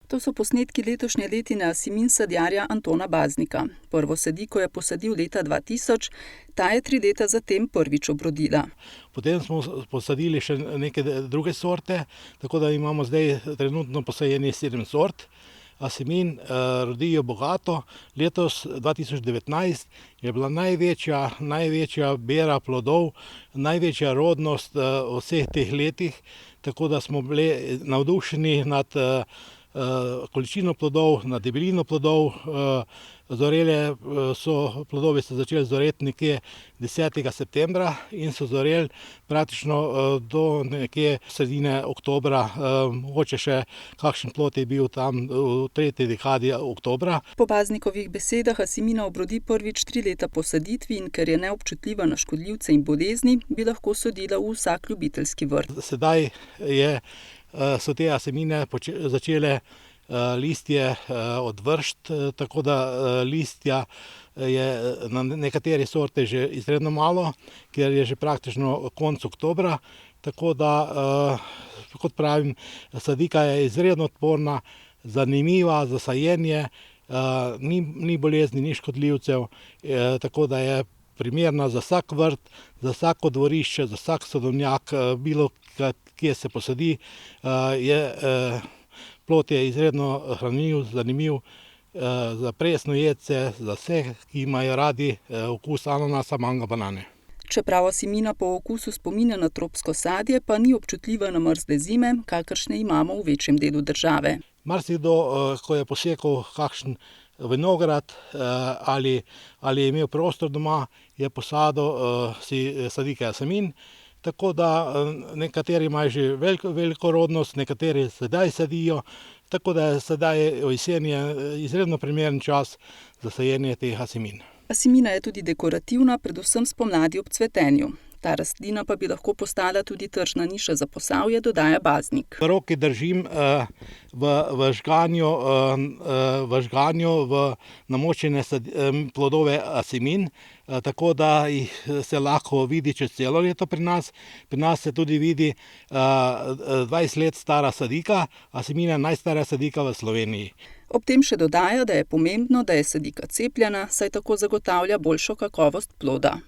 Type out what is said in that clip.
To so posnetki letošnje letine Asimin sadjarja Antona Baznika. Prvo sadiko je posadil leta 2000, ta je 3 leta zatem prvič obrodila. Potem smo posadili še neke druge sorte, tako da imamo zdaj trenutno posajenih 7 sort. Asimin rodijo bogato. Letos, 2019, je bila največja bera plodov, največja rodnost v vseh teh letih, tako da smo bili navdušeni nad količino plodov, na debelino plodov. Plodovi so začeli zoreti nekje 10. septembra in so zoreli praktično do nekje sredine oktobra. Mogoče še kakšen plod je bil tam v 3. dekadi oktobra. Po Baznikovih besedah Asimina obrodi prvič 3 leta po saditvi in ker je neobčutljiva na škodljivce in bolezni, bi lahko sadila v vsak ljubiteljski vrt. Sedaj so te asimine začele listje odvršt, tako da listja je na nekatere sorte že izredno malo, ker je že praktično konec oktobra. Tako da, kot pravim, sadika je izredno odporna, zanimiva za sajenje, ni bolezni, ni škodljivcev, tako da je primerna za vsak vrt, za vsako dvorišče, za vsak sadovnjak, bilo kje se posadi. Plod je izredno hranljiv, zanimiv za presnojedce, za vse, ki imajo radi okus ananasa, manga, banane. Čeprav Asimina po okusu spominja na tropsko sadje, pa ni občutljiva na mrzle zime, kakršne imamo v večjem delu države. Marsikdo, ko je posekal kakšen vinograd ali je imel prostor doma, je posadil sadike Asimin. Tako da nekateri imajo že veliko rodnost, nekateri sedaj sadijo, tako da je sedaj v jeseni izredno primeren čas za sajenje teh Asimin. Asimina je tudi dekorativna, predvsem spomladi ob cvetenju. Ta rastlina pa bi lahko postala tudi tržna niša za Posavje, dodaja Baznik. V roki držim v žganju namočene plodove Asimin, tako da jih se lahko vidi čez celo leto pri nas. Pri nas se tudi vidi 20 let stara sadika. Asimina je najstarejša sadika v Sloveniji. Ob tem še dodaja, da je pomembno, da je sadika cepljena, saj tako zagotavlja boljšo kakovost ploda.